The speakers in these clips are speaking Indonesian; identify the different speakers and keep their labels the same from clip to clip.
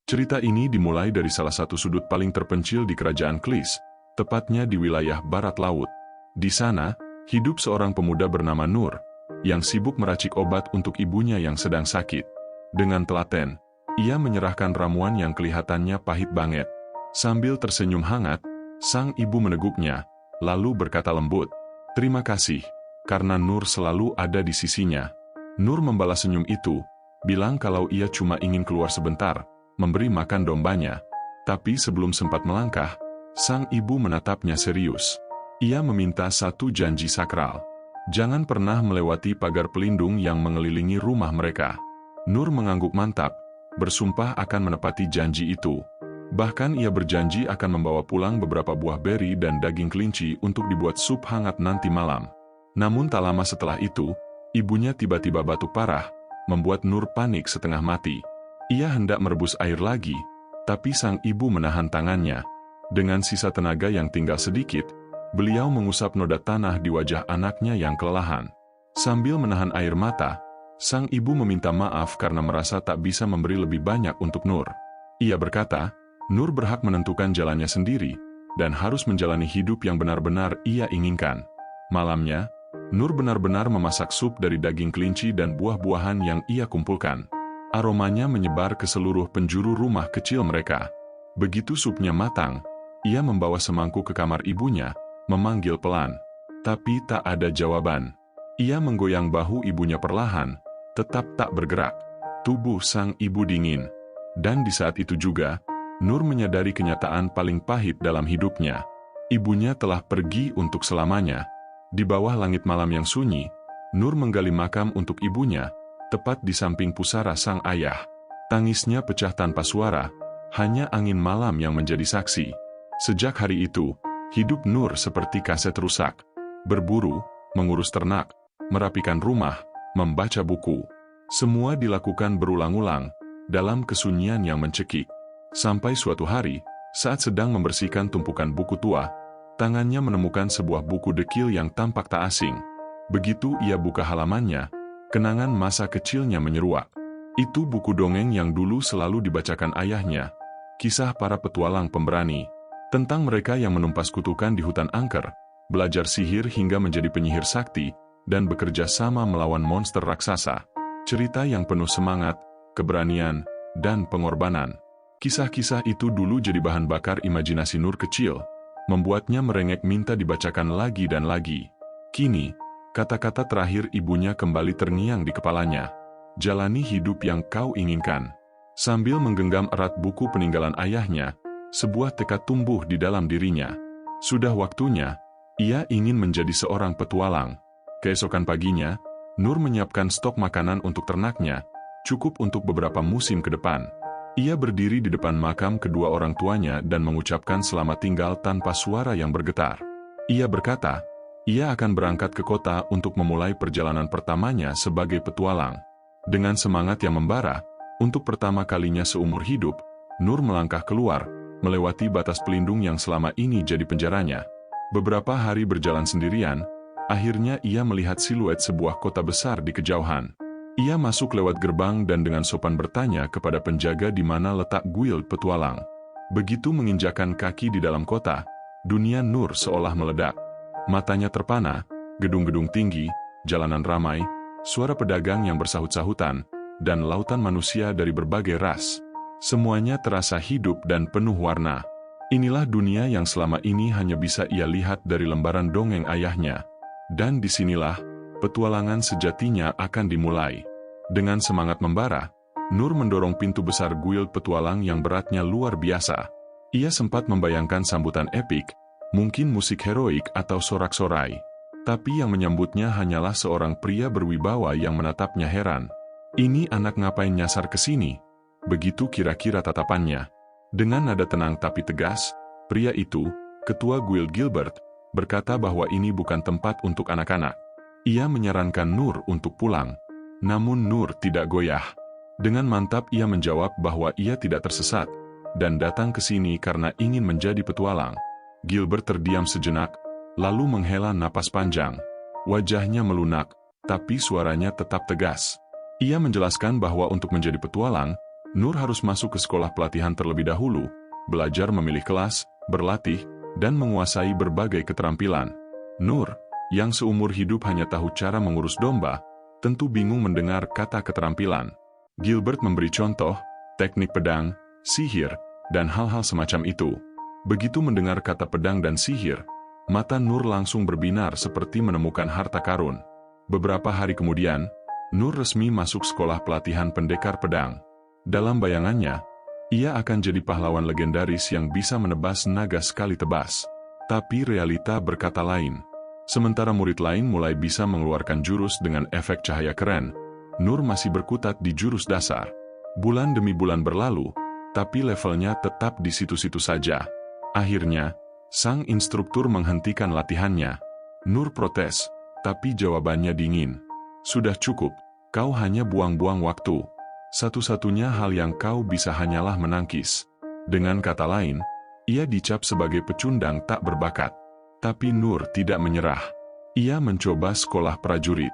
Speaker 1: Cerita ini dimulai dari salah satu sudut paling terpencil di kerajaan Klis, tepatnya di wilayah barat laut. Di sana, hidup seorang pemuda bernama Nur, yang sibuk meracik obat untuk ibunya yang sedang sakit. Dengan telaten, ia menyerahkan ramuan yang kelihatannya pahit banget. Sambil tersenyum hangat, sang ibu meneguknya, lalu berkata lembut, "Terima kasih, karena Nur selalu ada di sisinya." Nur membalas senyum itu, bilang kalau ia cuma ingin keluar sebentar, memberi makan dombanya. Tapi sebelum sempat melangkah, sang ibu menatapnya serius. Ia meminta satu janji sakral. Jangan pernah melewati pagar pelindung yang mengelilingi rumah mereka. Nur mengangguk mantap, bersumpah akan menepati janji itu. Bahkan ia berjanji akan membawa pulang beberapa buah beri dan daging kelinci untuk dibuat sup hangat nanti malam. Namun tak lama setelah itu, ibunya tiba-tiba batuk parah, membuat Nur panik setengah mati. Ia hendak merebus air lagi, tapi sang ibu menahan tangannya. Dengan sisa tenaga yang tinggal sedikit, beliau mengusap noda tanah di wajah anaknya yang kelelahan. Sambil menahan air mata, sang ibu meminta maaf karena merasa tak bisa memberi lebih banyak untuk Nur. Ia berkata, Nur berhak menentukan jalannya sendiri, dan harus menjalani hidup yang benar-benar ia inginkan. Malamnya, Nur benar-benar memasak sup dari daging kelinci dan buah-buahan yang ia kumpulkan. Aromanya menyebar ke seluruh penjuru rumah kecil mereka. Begitu supnya matang, ia membawa semangkuk ke kamar ibunya, memanggil pelan. Tapi tak ada jawaban. Ia menggoyang bahu ibunya perlahan, tetap tak bergerak. Tubuh sang ibu dingin. Dan di saat itu juga, Nur menyadari kenyataan paling pahit dalam hidupnya. Ibunya telah pergi untuk selamanya. Di bawah langit malam yang sunyi, Nur menggali makam untuk ibunya, tepat di samping pusara sang ayah. Tangisnya pecah tanpa suara, hanya angin malam yang menjadi saksi. Sejak hari itu, hidup Nur seperti kaset rusak. Berburu, mengurus ternak, merapikan rumah, membaca buku. Semua dilakukan berulang-ulang, dalam kesunyian yang mencekik. Sampai suatu hari, saat sedang membersihkan tumpukan buku tua, tangannya menemukan sebuah buku dekil yang tampak tak asing. Begitu ia buka halamannya, kenangan masa kecilnya menyeruak. Itu buku dongeng yang dulu selalu dibacakan ayahnya. Kisah para petualang pemberani. Tentang mereka yang menumpas kutukan di hutan angker, belajar sihir hingga menjadi penyihir sakti, dan bekerja sama melawan monster raksasa. Cerita yang penuh semangat, keberanian, dan pengorbanan. Kisah-kisah itu dulu jadi bahan bakar imajinasi Nur kecil, membuatnya merengek minta dibacakan lagi dan lagi. Kini, kata-kata terakhir ibunya kembali terngiang di kepalanya. Jalani hidup yang kau inginkan. Sambil menggenggam erat buku peninggalan ayahnya, sebuah tekad tumbuh di dalam dirinya. Sudah waktunya, ia ingin menjadi seorang petualang. Keesokan paginya, Nur menyiapkan stok makanan untuk ternaknya, cukup untuk beberapa musim ke depan. Ia berdiri di depan makam kedua orang tuanya dan mengucapkan selamat tinggal tanpa suara yang bergetar. Ia berkata, ia akan berangkat ke kota untuk memulai perjalanan pertamanya sebagai petualang. Dengan semangat yang membara, untuk pertama kalinya seumur hidup, Nur melangkah keluar, melewati batas pelindung yang selama ini jadi penjaranya. Beberapa hari berjalan sendirian, akhirnya ia melihat siluet sebuah kota besar di kejauhan. Ia masuk lewat gerbang dan dengan sopan bertanya kepada penjaga di mana letak guild petualang. Begitu menginjakan kaki di dalam kota, dunia Nur seolah meledak. Matanya terpana, gedung-gedung tinggi, jalanan ramai, suara pedagang yang bersahut-sahutan, dan lautan manusia dari berbagai ras. Semuanya terasa hidup dan penuh warna. Inilah dunia yang selama ini hanya bisa ia lihat dari lembaran dongeng ayahnya. Dan disinilah, petualangan sejatinya akan dimulai. Dengan semangat membara, Nur mendorong pintu besar guild petualang yang beratnya luar biasa. Ia sempat membayangkan sambutan epik, mungkin musik heroik atau sorak-sorai. Tapi yang menyambutnya hanyalah seorang pria berwibawa yang menatapnya heran. Ini anak ngapain nyasar ke sini? Begitu kira-kira tatapannya. Dengan nada tenang tapi tegas, pria itu, ketua guild Gilbert, berkata bahwa ini bukan tempat untuk anak-anak. Ia menyarankan Nur untuk pulang. Namun Nur tidak goyah. Dengan mantap ia menjawab bahwa ia tidak tersesat, dan datang ke sini karena ingin menjadi petualang. Gilbert terdiam sejenak, lalu menghela napas panjang. Wajahnya melunak, tapi suaranya tetap tegas. Ia menjelaskan bahwa untuk menjadi petualang, Nur harus masuk ke sekolah pelatihan terlebih dahulu, belajar memilih kelas, berlatih, dan menguasai berbagai keterampilan. Nur, yang seumur hidup hanya tahu cara mengurus domba, tentu bingung mendengar kata keterampilan. Gilbert memberi contoh, teknik pedang, sihir, dan hal-hal semacam itu. Begitu mendengar kata pedang dan sihir, mata Nur langsung berbinar seperti menemukan harta karun. Beberapa hari kemudian, Nur resmi masuk sekolah pelatihan pendekar pedang. Dalam bayangannya, ia akan jadi pahlawan legendaris yang bisa menebas naga sekali tebas. Tapi realita berkata lain. Sementara murid lain mulai bisa mengeluarkan jurus dengan efek cahaya keren, Nur masih berkutat di jurus dasar. Bulan demi bulan berlalu, tapi levelnya tetap di situ-situ saja. Akhirnya, sang instruktur menghentikan latihannya. Nur protes, tapi jawabannya dingin. Sudah cukup, kau hanya buang-buang waktu. Satu-satunya hal yang kau bisa hanyalah menangkis. Dengan kata lain, ia dicap sebagai pecundang tak berbakat. Tapi Nur tidak menyerah. Ia mencoba sekolah prajurit.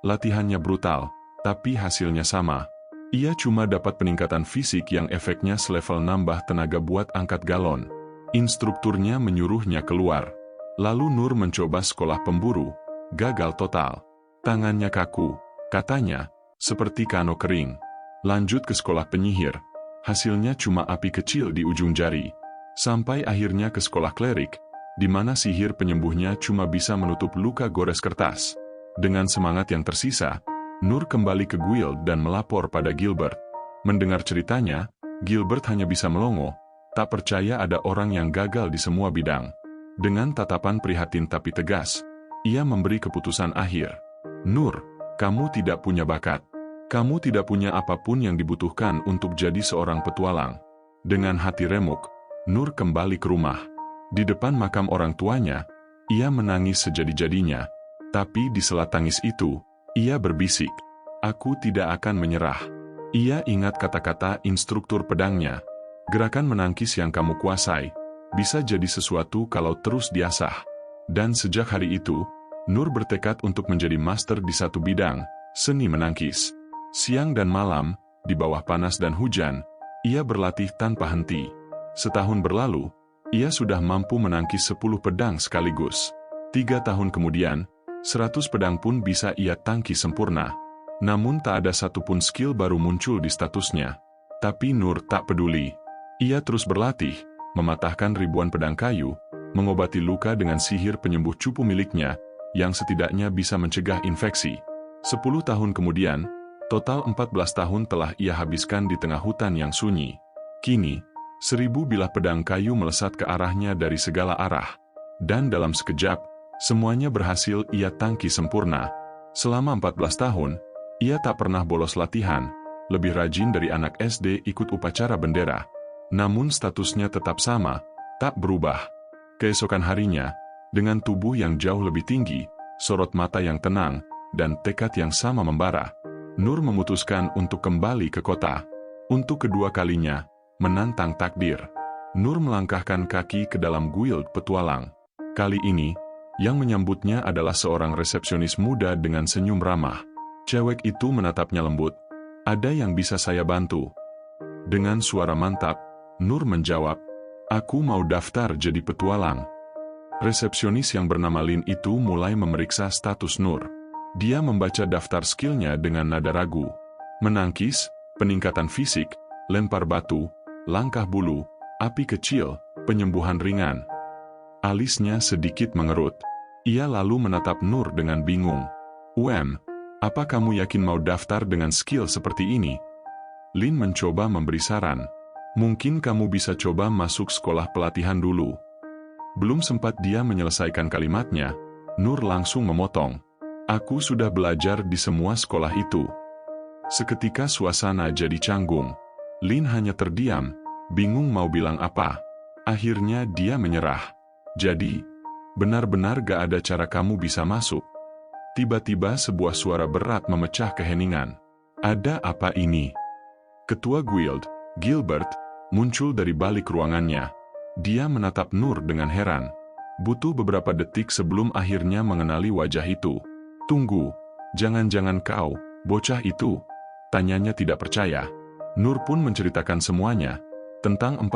Speaker 1: Latihannya brutal, tapi hasilnya sama. Ia cuma dapat peningkatan fisik yang efeknya selevel nambah tenaga buat angkat galon. Instrukturnya menyuruhnya keluar. Lalu Nur mencoba sekolah pemburu. Gagal total. Tangannya kaku, katanya, seperti kano kering. Lanjut ke sekolah penyihir. Hasilnya cuma api kecil di ujung jari. Sampai akhirnya ke sekolah klerik, di mana sihir penyembuhnya cuma bisa menutup luka gores kertas. Dengan semangat yang tersisa, Nur kembali ke guild dan melapor pada Gilbert. Mendengar ceritanya, Gilbert hanya bisa melongo, tak percaya ada orang yang gagal di semua bidang. Dengan tatapan prihatin tapi tegas, ia memberi keputusan akhir. Nur, kamu tidak punya bakat. Kamu tidak punya apapun yang dibutuhkan untuk jadi seorang petualang. Dengan hati remuk, Nur kembali ke rumah. Di depan makam orang tuanya, ia menangis sejadi-jadinya. Tapi di sela tangis itu, ia berbisik, "Aku tidak akan menyerah." Ia ingat kata-kata instruktur pedangnya. Gerakan menangkis yang kamu kuasai, bisa jadi sesuatu kalau terus diasah. Dan sejak hari itu, Nur bertekad untuk menjadi master di satu bidang, seni menangkis. Siang dan malam, di bawah panas dan hujan, ia berlatih tanpa henti. Setahun berlalu, ia sudah mampu menangkis 10 pedang sekaligus. 3 tahun kemudian, 100 pedang pun bisa ia tangkis sempurna. Namun tak ada satupun skill baru muncul di statusnya. Tapi Nur tak peduli. Ia terus berlatih, mematahkan ribuan pedang kayu, mengobati luka dengan sihir penyembuh cupu miliknya, yang setidaknya bisa mencegah infeksi. 10 tahun kemudian, total 14 tahun telah ia habiskan di tengah hutan yang sunyi. Kini, 1000 bilah pedang kayu melesat ke arahnya dari segala arah. Dan dalam sekejap, semuanya berhasil ia tangkis sempurna. Selama 14 tahun, ia tak pernah bolos latihan, lebih rajin dari anak SD ikut upacara bendera. Namun statusnya tetap sama, tak berubah. Keesokan harinya, dengan tubuh yang jauh lebih tinggi, sorot mata yang tenang, dan tekad yang sama membara, Nur memutuskan untuk kembali ke kota. Untuk kedua kalinya, menantang takdir. Nur melangkahkan kaki ke dalam guild petualang. Kali ini, yang menyambutnya adalah seorang resepsionis muda dengan senyum ramah. Cewek itu menatapnya lembut. "Ada yang bisa saya bantu?" Dengan suara mantap, Nur menjawab, "Aku mau daftar jadi petualang." Resepsionis yang bernama Lin itu mulai memeriksa status Nur. Dia membaca daftar skillnya dengan nada ragu. Menangkis, peningkatan fisik, lempar batu, langkah bulu, api kecil, penyembuhan ringan. Alisnya sedikit mengerut. Ia lalu menatap Nur dengan bingung. Apa kamu yakin mau daftar dengan skill seperti ini?" Lin mencoba memberi saran. "Mungkin kamu bisa coba masuk sekolah pelatihan dulu." Belum sempat dia menyelesaikan kalimatnya, Nur langsung memotong. "Aku sudah belajar di semua sekolah itu." Seketika suasana jadi canggung. Lin hanya terdiam, bingung mau bilang apa. Akhirnya dia menyerah. "Jadi, benar-benar gak ada cara kamu bisa masuk?" Tiba-tiba sebuah suara berat memecah keheningan. "Ada apa ini?" Ketua guild, Gilbert, muncul dari balik ruangannya. Dia menatap Nur dengan heran. Butuh beberapa detik sebelum akhirnya mengenali wajah itu. "Tunggu, jangan-jangan kau, bocah itu?" tanyanya tidak percaya. Nur pun menceritakan semuanya, tentang 4